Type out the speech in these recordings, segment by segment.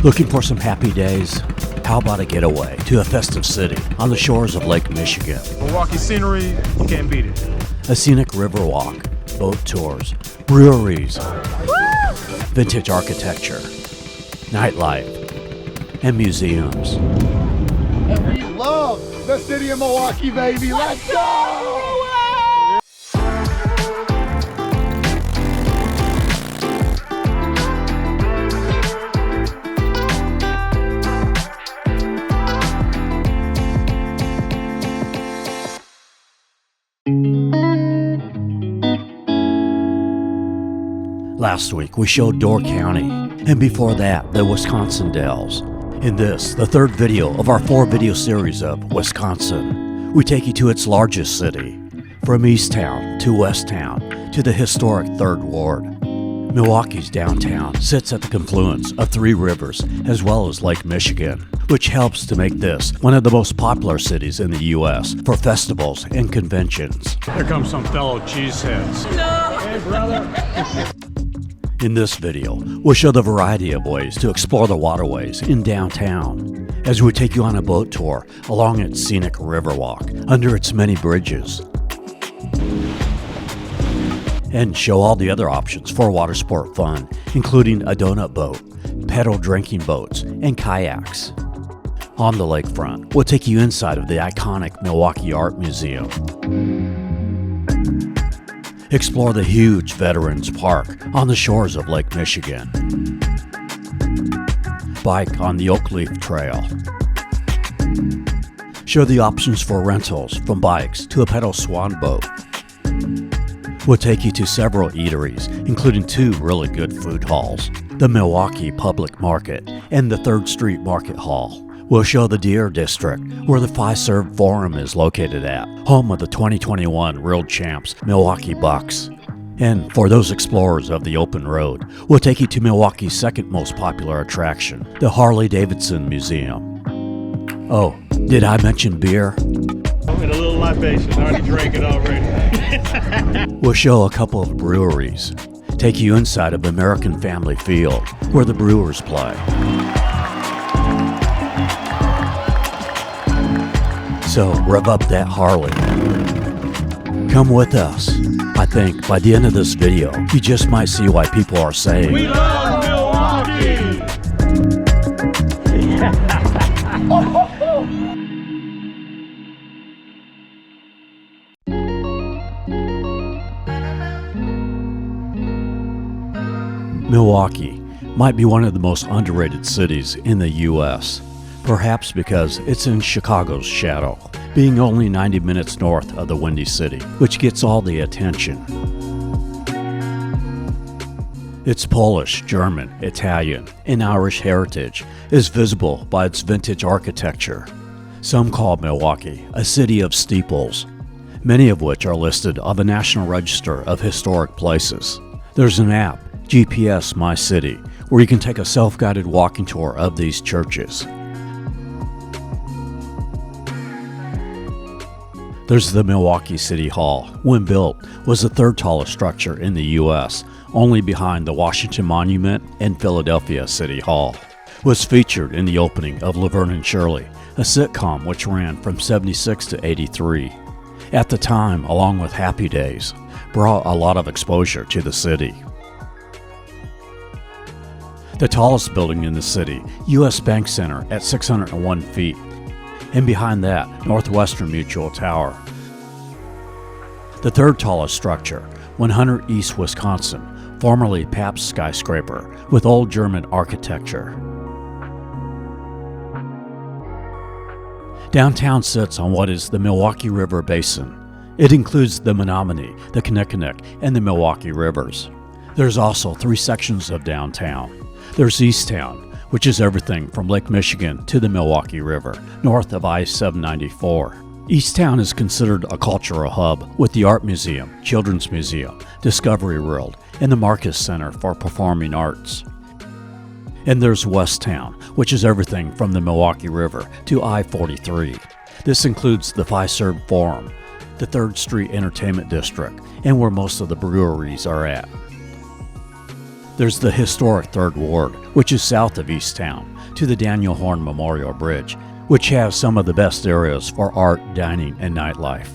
Looking for some happy days? How about a getaway to a festive city on the shores of Lake Michigan? Milwaukee scenery, you can't beat it. A scenic river walk, boat tours, breweries, vintage architecture, nightlife, and museums. And we love the city of Milwaukee, baby. Let's go! Last week, we showed Door County, and before that, the Wisconsin Dells. In this, the third video of our 4-video series of Wisconsin, we take you to its largest city, from Easttown to Westtown to the historic 3rd Ward. Milwaukee's downtown sits at the confluence of 3 rivers as well as Lake Michigan, which helps to make this one of the most popular cities in the U.S. for festivals and conventions. Here comes some fellow cheeseheads. No! Hey, brother! In this video, we'll show the variety of ways to explore the waterways in downtown, as we take you on a boat tour along its scenic Riverwalk under its many bridges, and show all the other options for water sport fun, including a donut boat, pedal drinking boats, and kayaks. On the lakefront, we'll take you inside of the iconic Milwaukee Art Museum. Explore the huge Veterans Park on the shores of Lake Michigan. Bike on the Oak Leaf Trail. Show the options for rentals, from bikes to a pedal swan boat. We'll take you to several eateries, including 2 really good food halls, the Milwaukee Public Market and the 3rd Street Market Hall. We'll show the Deer District, where the Fiserv Forum is located at, home of the 2021 World Champs Milwaukee Bucks. And for those explorers of the open road, we'll take you to Milwaukee's second most popular attraction, the Harley-Davidson Museum. Oh, did I mention beer? I'm in a little libation. I already drank it already. We'll show a couple of breweries, take you inside of American Family Field, where the Brewers play. So rev up that Harley. Come with us. I think by the end of this video, you just might see why people are saying, We love Milwaukee! Milwaukee might be one of the most underrated cities in the U.S., perhaps because it's in Chicago's shadow, being only 90 minutes north of the Windy City, which gets all the attention. Its Polish, German, Italian, and Irish heritage is visible by its vintage architecture. Some call Milwaukee a city of steeples, many of which are listed on the National Register of Historic Places. There's an app, GPS My City, where you can take a self-guided walking tour of these churches. There's the Milwaukee City Hall. When built, was the 3rd tallest structure in the U.S., only behind the Washington Monument and Philadelphia City Hall. Was featured in the opening of Laverne and Shirley, a sitcom which ran from '76 to '83. At the time, along with Happy Days, brought a lot of exposure to the city. The tallest building in the city, U.S. Bank Center at 601 feet. And behind that, Northwestern Mutual Tower. The 3rd tallest structure, 100 East Wisconsin, formerly Pabst skyscraper, with old German architecture. Downtown sits on what is the Milwaukee River Basin. It includes the Menominee, the Kinnickinnick, and the Milwaukee Rivers. There's also 3 sections of downtown. There's Easttown, which is everything from Lake Michigan to the Milwaukee River, north of I-794. Easttown is considered a cultural hub with the Art Museum, Children's Museum, Discovery World, and the Marcus Center for Performing Arts. And there's Westtown, which is everything from the Milwaukee River to I-43. This includes the Fiserv Forum, the 3rd Street Entertainment District, and where most of the breweries are at. There's the historic Third Ward, which is south of East Town, to the Daniel Horn Memorial Bridge, which has some of the best areas for art, dining, and nightlife.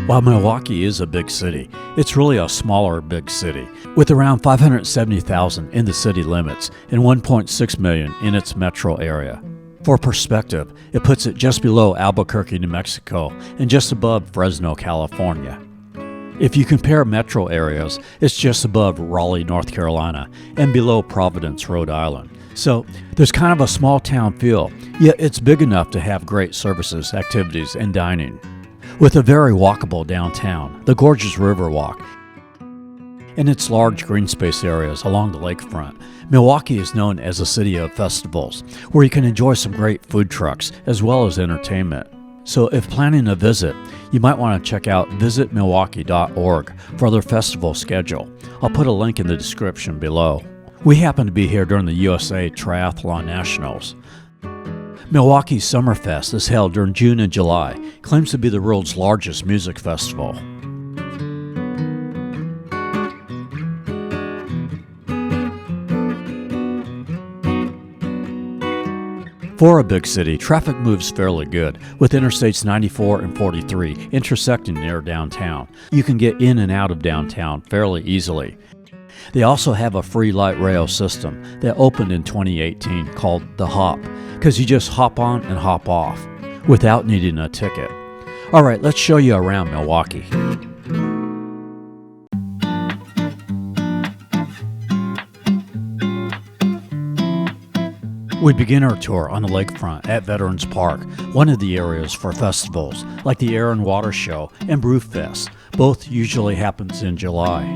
While Milwaukee is a big city, it's really a smaller big city, with around 570,000 in the city limits and 1.6 million in its metro area. For perspective, it puts it just below Albuquerque, New Mexico, and just above Fresno, California. If you compare metro areas, it's just above Raleigh, North Carolina, and below Providence, Rhode Island. So there's kind of a small town feel, yet it's big enough to have great services, activities, and dining. With a very walkable downtown, the gorgeous Riverwalk, and its large green space areas along the lakefront, Milwaukee is known as a city of festivals, where you can enjoy some great food trucks as well as entertainment. So if planning a visit, you might want to check out visitmilwaukee.org for their festival schedule. I'll put a link in the description below. We happen to be here during the USA Triathlon Nationals. Milwaukee Summerfest is held during June and July, claims to be the world's largest music festival. For a big city, traffic moves fairly good, with Interstates 94 and 43 intersecting near downtown. You can get in and out of downtown fairly easily. They also have a free light rail system that opened in 2018 called The Hop, because you just hop on and hop off without needing a ticket. All right, let's show you around Milwaukee. We begin our tour on the lakefront at Veterans Park, one of the areas for festivals like the Air and Water Show and Brewfest. Both usually happens in July.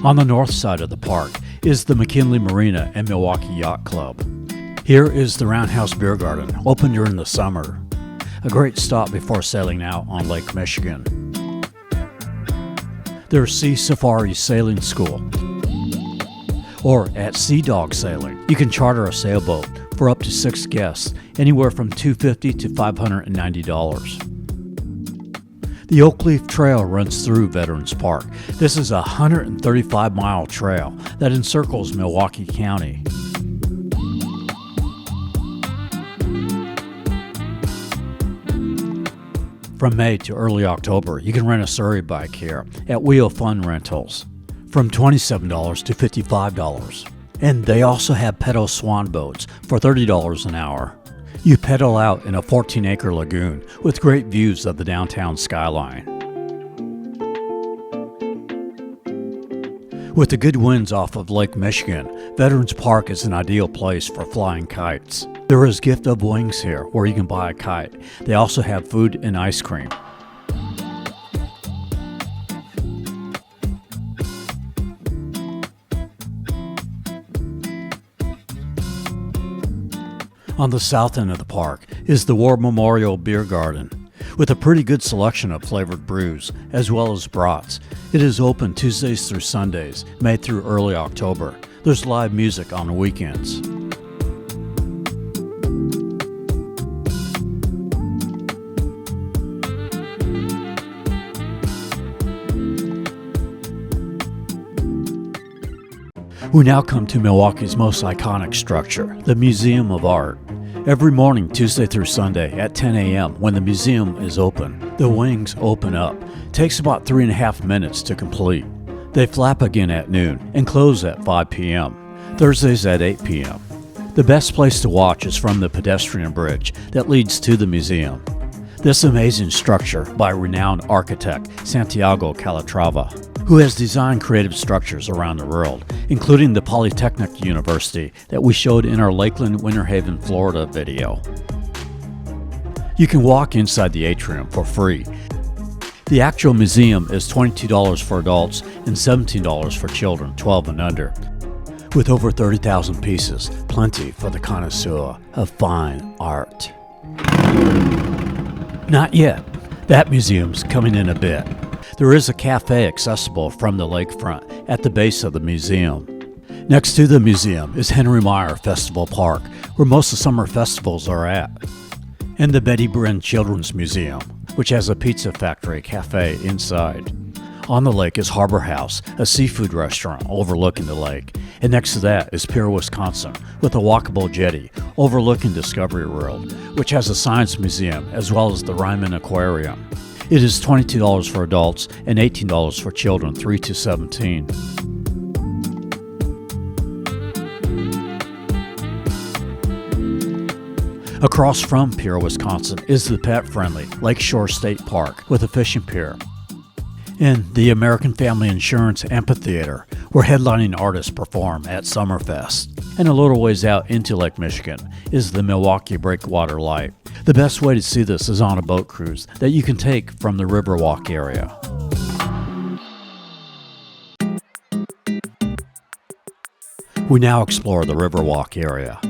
On the north side of the park is the McKinley Marina and Milwaukee Yacht Club. Here is the Roundhouse Beer Garden, open during the summer. A great stop before sailing out on Lake Michigan. There's Sea Safari Sailing School. Or at Sea Dog Sailing, you can charter a sailboat for up to 6 guests, anywhere from $250 to $590. The Oak Leaf Trail runs through Veterans Park. This is a 135-mile trail that encircles Milwaukee County. From May to early October, you can rent a Surrey bike here at Wheel Fun Rentals, from $27 to $55. And they also have pedal swan boats for $30 an hour. You pedal out in a 14-acre lagoon with great views of the downtown skyline. With the good winds off of Lake Michigan, Veterans Park is an ideal place for flying kites. There is Gift of Wings here, where you can buy a kite. They also have food and ice cream. On the south end of the park is the War Memorial Beer Garden, with a pretty good selection of flavored brews, as well as brats. It is open Tuesdays through Sundays, May through early October. There's live music on the weekends. We now come to Milwaukee's most iconic structure, the Museum of Art. Every morning, Tuesday through Sunday at 10 a.m. when the museum is open, the wings open up. Takes about 3.5 minutes to complete. They flap again at noon and close at 5 p.m. Thursdays at 8 p.m. The best place to watch is from the pedestrian bridge that leads to the museum. This amazing structure by renowned architect Santiago Calatrava, who has designed creative structures around the world, including the Polytechnic University that we showed in our Lakeland, Winter Haven, Florida video. You can walk inside the atrium for free. The actual museum is $22 for adults and $17 for children 12 and under. With over 30,000 pieces, plenty for the connoisseur of fine art. Not yet. That museum's coming in a bit. There is a cafe accessible from the lakefront at the base of the museum. Next to the museum is Henry Maier Festival Park, where most of summer festivals are at, and the Betty Bryn Children's Museum, which has a pizza factory cafe inside. On the lake is Harbor House, a seafood restaurant overlooking the lake, and next to that is Pere, Wisconsin, with a walkable jetty overlooking Discovery World, which has a science museum as well as the Ryman Aquarium. It is $22 for adults and $18 for children 3 to 17. Across from Pere, Wisconsin is the pet-friendly Lakeshore State Park with a fishing pier. And the American Family Insurance Amphitheater, where headlining artists perform at Summerfest. And a little ways out into Lake Michigan is the Milwaukee Breakwater Light. The best way to see this is on a boat cruise that you can take from the Riverwalk area. We now explore the Riverwalk area.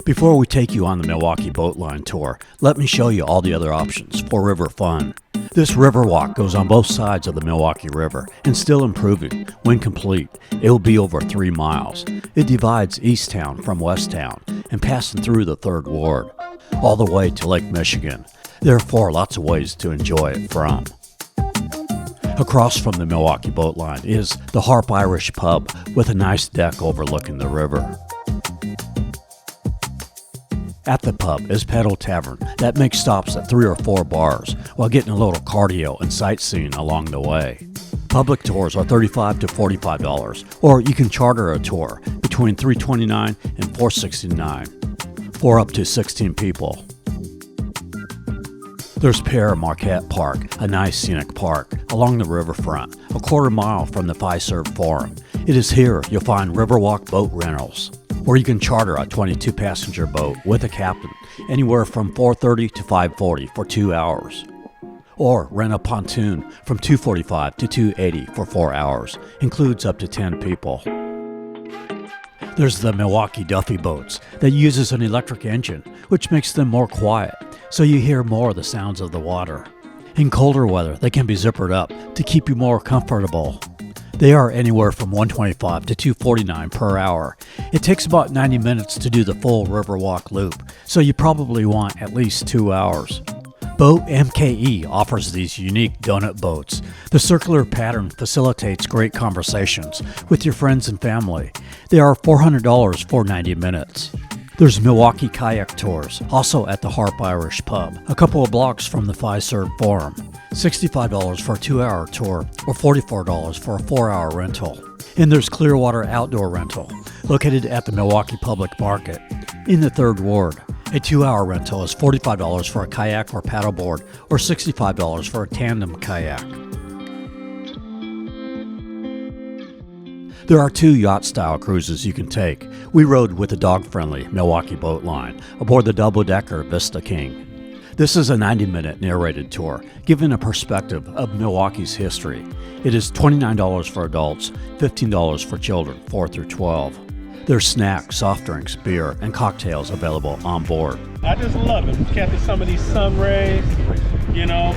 Before we take you on the Milwaukee Boat Line tour, let me show you all the other options for river fun. This Riverwalk goes on both sides of the Milwaukee River and still improving. When complete, it will be over 3 miles. It divides East Town from West Town and passing through the 3rd Ward, all the way to Lake Michigan. Therefore, lots of ways to enjoy it from. Across from the Milwaukee Boat Line is the Harp Irish Pub with a nice deck overlooking the river. At the pub is Pedal Tavern that makes stops at 3 or 4 bars while getting a little cardio and sightseeing along the way. Public tours are $35 to $45, or you can charter a tour between $329 and $469 for up to 16 people. There's Pere Marquette Park, a nice scenic park along the riverfront, a quarter mile from the Fiserv Forum. It is here you'll find Riverwalk boat rentals, or you can charter a 22-passenger boat with a captain anywhere from $430 to $540 for 2 hours. Or rent a pontoon from $245 to $280 for 4 hours, includes up to 10 people. There's the Milwaukee Duffy boats that uses an electric engine, which makes them more quiet, so you hear more of the sounds of the water. In colder weather, they can be zippered up to keep you more comfortable. They are anywhere from $125 to $249 per hour. It takes about 90 minutes to do the full Riverwalk loop, so you probably want at least 2 hours. Boat M.K. offers these unique donut boats. The circular pattern facilitates great conversations with your friends and family. They are $400 for 90 minutes. There's Milwaukee Kayak Tours, also at the Harp Irish Pub, a couple of blocks from the Fiserv Forum. $65 for a 2-hour tour, or $44 for a 4-hour rental. And there's Clearwater Outdoor Rental, located at the Milwaukee Public Market in the 3rd Ward. A 2-hour rental is $45 for a kayak or paddleboard, or $65 for a tandem kayak. There are 2 yacht-style cruises you can take. We rode with the dog-friendly Milwaukee Boat Line aboard the double-decker Vista King. This is a 90-minute narrated tour, giving a perspective of Milwaukee's history. It is $29 for adults, $15 for children 4 through 12. There's snacks, soft drinks, beer, and cocktails available on board. I just love it. Catching some of these sun rays,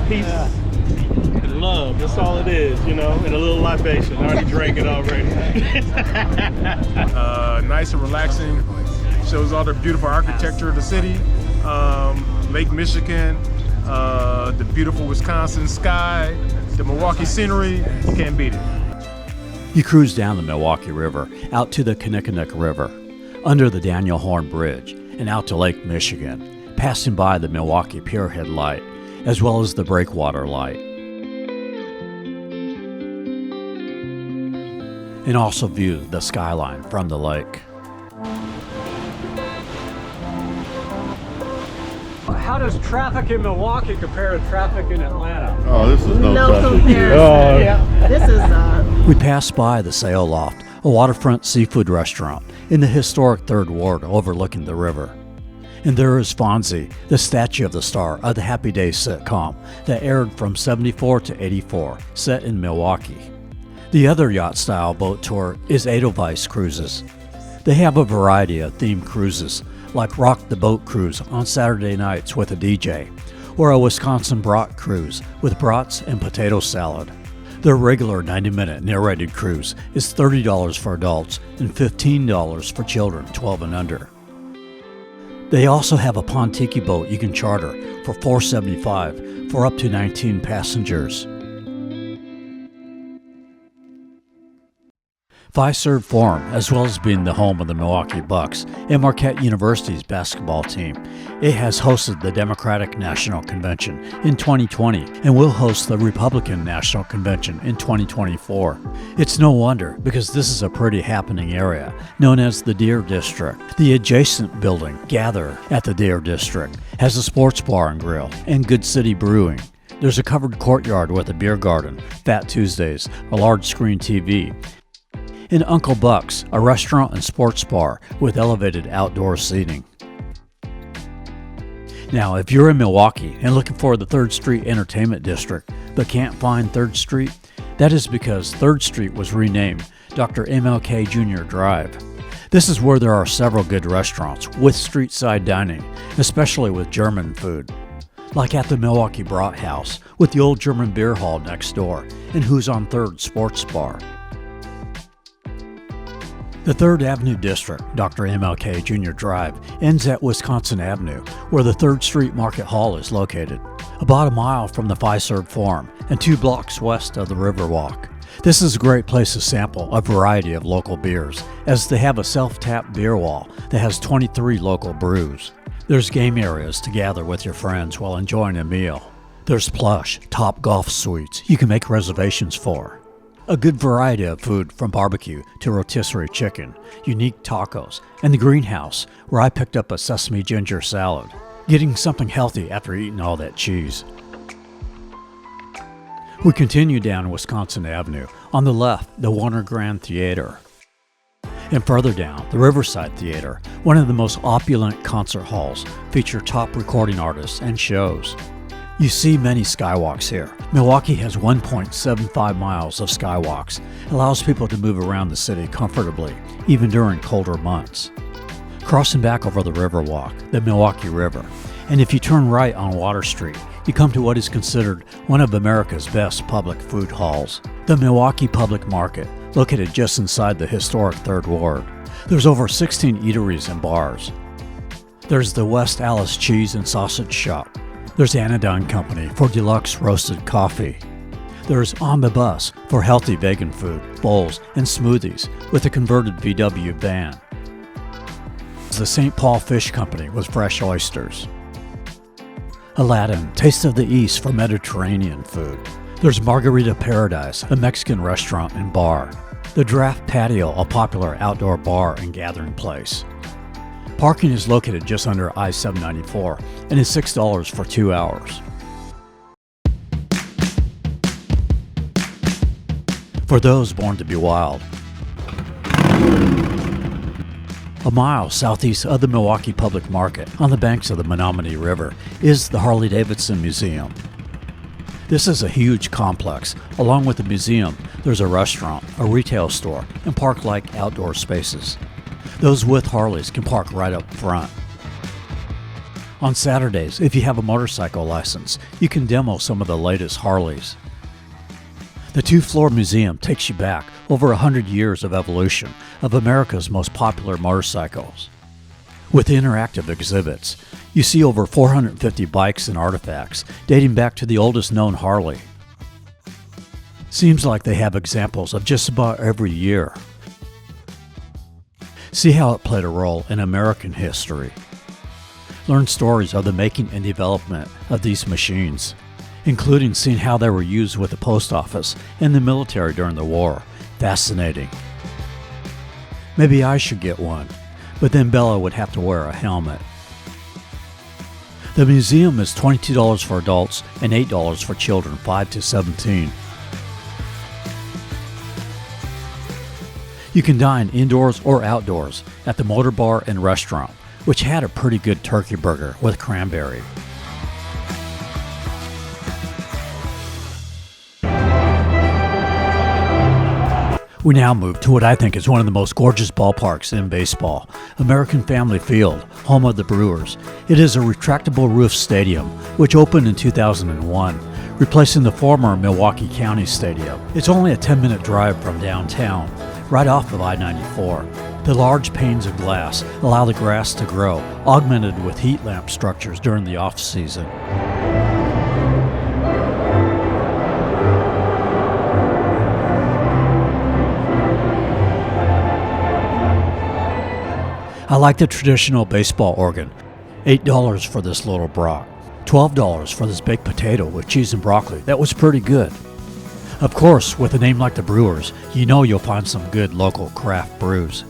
peace and love. That's all it is, and a little libation. I already drank it already. Nice and relaxing. Shows all the beautiful architecture of the city. Lake Michigan, the beautiful Wisconsin sky, the Milwaukee scenery. You can't beat it. You cruise down the Milwaukee River, out to the Kinnickinnick River, under the Daniel Horn Bridge, and out to Lake Michigan, passing by the Milwaukee Pierhead Light, as well as the Breakwater Light. And also view the skyline from the lake. How does traffic in Milwaukee compare to traffic in Atlanta? Oh, this is no comparison. This is We passed by the Sail Loft, a waterfront seafood restaurant in the historic 3rd Ward overlooking the river. And there is Fonzie, the statue of the star of the Happy Days sitcom that aired from 74 to 84, set in Milwaukee. The other yacht-style boat tour is Edelweiss Cruises. They have a variety of themed cruises, like Rock the Boat Cruise on Saturday nights with a DJ, or a Wisconsin brat cruise with brats and potato salad. Their regular 90-minute narrated cruise is $30 for adults and $15 for children 12 and under. They also have a Pontiki boat you can charter for $475 for up to 19 passengers. Fiserv Forum, as well as being the home of the Milwaukee Bucks and Marquette University's basketball team, it has hosted the Democratic National Convention in 2020 and will host the Republican National Convention in 2024. It's no wonder, because this is a pretty happening area known as the Deer District. The adjacent building, Gather at the Deer District, has a sports bar and grill and Good City Brewing. There's a covered courtyard with a beer garden, Fat Tuesdays, a large screen TV, and Uncle Buck's, a restaurant and sports bar with elevated outdoor seating. Now, if you're in Milwaukee and looking for the 3rd Street Entertainment District but can't find 3rd Street, that is because 3rd Street was renamed Dr. M.L.K. Jr. Drive. This is where there are several good restaurants with street-side dining, especially with German food, like at the Milwaukee Brat House with the old German beer hall next door and Who's on 3rd Sports Bar. The 3rd Avenue District, Dr. M.L.K. Jr. Drive, ends at Wisconsin Avenue, where the 3rd Street Market Hall is located, about a mile from the Fiserv Forum and 2 blocks west of the Riverwalk. This is a great place to sample a variety of local beers, as they have a self-tap beer wall that has 23 local brews. There's game areas to gather with your friends while enjoying a meal. There's plush, top golf suites you can make reservations for. A good variety of food, from barbecue to rotisserie chicken, unique tacos, and the greenhouse, where I picked up a sesame ginger salad, getting something healthy after eating all that cheese. We continue down Wisconsin Avenue. On the left, the Warner Grand Theater. And further down, the Riverside Theater, one of the most opulent concert halls, feature top recording artists and shows. You see many skywalks here. Milwaukee has 1.75 miles of skywalks. It allows people to move around the city comfortably, even during colder months. Crossing back over the Riverwalk, the Milwaukee River, and if you turn right on Water Street, you come to what is considered one of America's best public food halls, the Milwaukee Public Market, located just inside the historic 3rd Ward. There's over 16 eateries and bars. There's the West Allis Cheese and Sausage Shop. There's Anodyne Company for deluxe roasted coffee. There's On the Bus for healthy vegan food, bowls, and smoothies with a converted VW van. There's the St. Paul Fish Company with fresh oysters. Aladdin, Taste of the East for Mediterranean food. There's Margarita Paradise, a Mexican restaurant and bar. The Draft Patio, a popular outdoor bar and gathering place. Parking is located just under I-794 and is $6 for 2 hours. For those born to be wild. A mile southeast of the Milwaukee Public Market, on the banks of the Menominee River, is the Harley-Davidson Museum. This is a huge complex. Along with the museum, there's a restaurant, a retail store, and park-like outdoor spaces. Those with Harleys can park right up front. On Saturdays, if you have a motorcycle license, you can demo some of the latest Harleys. The 2-floor museum takes you back over 100 years of evolution of America's most popular motorcycles. With interactive exhibits, you see over 450 bikes and artifacts dating back to the oldest known Harley. Seems like they have examples of just about every year. See how it played a role in American history. Learn stories of the making and development of these machines, including seeing how they were used with the post office and the military during the war. Fascinating. Maybe I should get one, but then Bella would have to wear a helmet. The museum is $22 for adults and $8 for children 5 to 17. You can dine indoors or outdoors at the Motor Bar and Restaurant, which had a pretty good turkey burger with cranberry. We now move to what I think is one of the most gorgeous ballparks in baseball, American Family Field, home of the Brewers. It is a retractable roof stadium, which opened in 2001. replacing the former Milwaukee County Stadium. It's only a 10-minute drive from downtown, right off of I-94. The large panes of glass allow the grass to grow, augmented with heat lamp structures during the off-season. I like the traditional baseball organ. $8 for this little brat. $12 for this baked potato with cheese and broccoli. That was pretty good. Of course, with a name like the Brewers, you know you'll find some good local craft brews.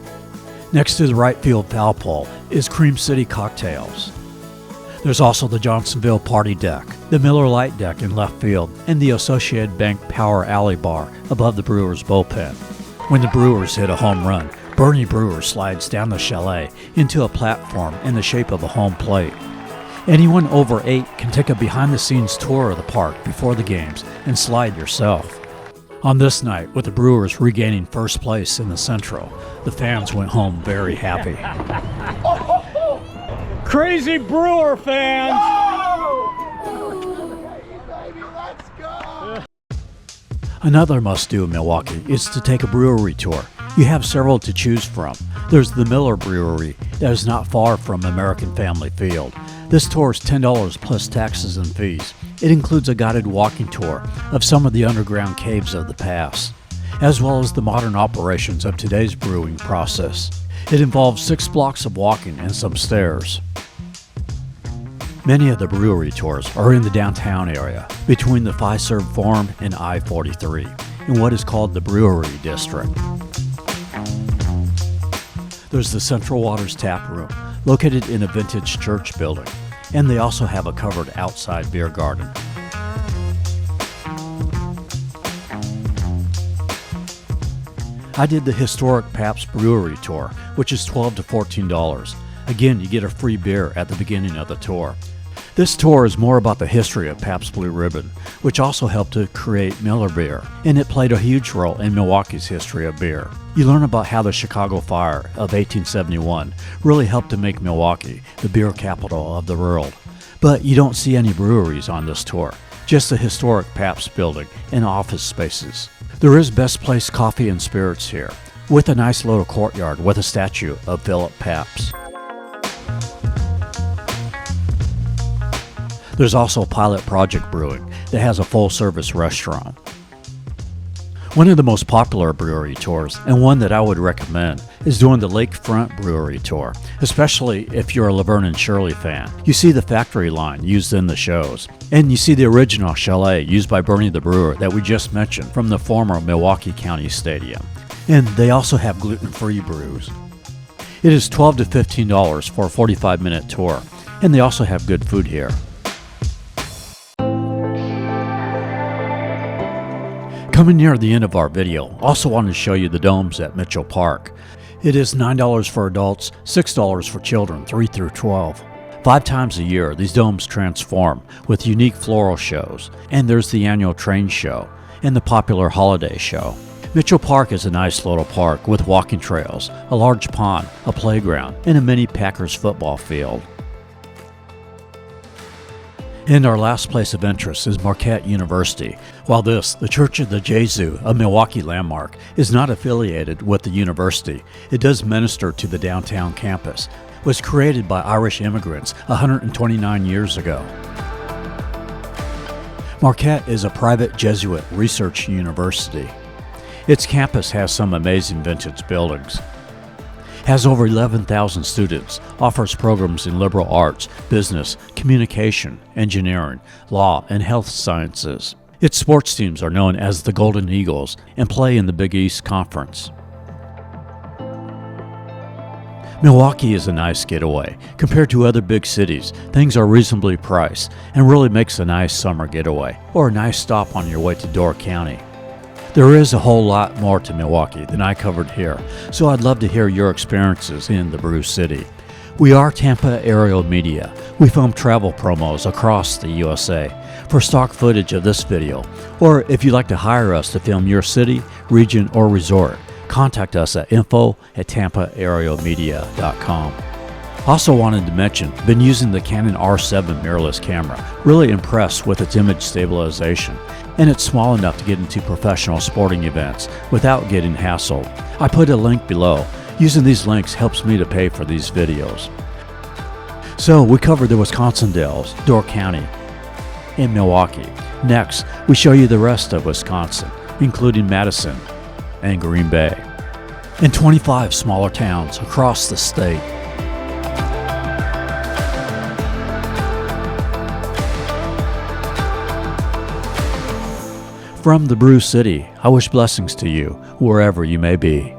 Next to the right field foul pole is Cream City Cocktails. There's also the Johnsonville Party Deck, the Miller Lite Deck in left field, and the Associated Bank Power Alley Bar above the Brewers bullpen. When the Brewers hit a home run, Bernie Brewer slides down the chalet into a platform in the shape of a home plate. Anyone over 8 can take a behind-the-scenes tour of the park before the games and slide yourself. On this night, with the Brewers regaining first place in the Central, the fans went home very happy. Crazy Brewer fans! Let's go! Another must-do in Milwaukee is to take a brewery tour. You have several to choose from. There's the Miller Brewery that is not far from American Family Field. This tour is $10 plus taxes and fees. It includes a guided walking tour of some of the underground caves of the past, as well as the modern operations of today's brewing process. It involves 6 blocks of walking and some stairs. Many of the brewery tours are in the downtown area, between the Fiserv Forum and I-43, in what is called the Brewery District. There's the Central Waters Tap Room, located in a vintage church building, and they also have a covered outside beer garden. I did the historic Pabst Brewery Tour, which is $12 to $14. Again, you get a free beer at the beginning of the tour. This tour is more about the history of Pabst Blue Ribbon, which also helped to create Miller Beer, and it played a huge role in Milwaukee's history of beer. You learn about how the Chicago Fire of 1871 really helped to make Milwaukee the beer capital of the world. But you don't see any breweries on this tour, just the historic Pabst building and office spaces. There is Best Place Coffee and Spirits here, with a nice little courtyard with a statue of Philip Pabst. There's also Pilot Project Brewing that has a full-service restaurant. One of the most popular brewery tours, and one that I would recommend, is doing the Lakefront Brewery Tour, especially if you're a Laverne and Shirley fan. You see the factory line used in the shows, and you see the original chalet used by Bernie the Brewer that we just mentioned from the former Milwaukee County Stadium. And they also have gluten-free brews. It is $12 to $15 for a 45-minute tour, and they also have good food here. Coming near the end of our video, also wanted to show you the domes at Mitchell Park. It is $9 for adults, $6 for children 3 through 12. 5 times a year, these domes transform with unique floral shows, and there's the annual train show and the popular holiday show. Mitchell Park is a nice little park with walking trails, a large pond, a playground, and a mini Packers football field. And our last place of interest is Marquette University. While this, the Church of the Jesu, a Milwaukee landmark, is not affiliated with the university, it does minister to the downtown campus. It was created by Irish immigrants 129 years ago. Marquette is a private Jesuit research university. Its campus has some amazing vintage buildings. Has over 11,000 students, offers programs in liberal arts, business, communication, engineering, law, and health sciences. Its sports teams are known as the Golden Eagles and play in the Big East Conference. Milwaukee is a nice getaway. Compared to other big cities, things are reasonably priced and really makes a nice summer getaway or a nice stop on your way to Door County. There is a whole lot more to Milwaukee than I covered here, so I'd love to hear your experiences in the Brew City. We are Tampa Aerial Media. We film travel promos across the USA. For stock footage of this video, or if you'd like to hire us to film your city, region, or resort, contact us at info@tampaaerialmedia.com. Also wanted to mention, been using the Canon R7 mirrorless camera. Really impressed with its image stabilization. And it's small enough to get into professional sporting events without getting hassled. I put a link below. Using these links helps me to pay for these videos. So we covered the Wisconsin Dells, Door County, and Milwaukee. Next, we show you the rest of Wisconsin, including Madison and Green Bay, and 25 smaller towns across the state. From the Brew City, I wish blessings to you wherever you may be.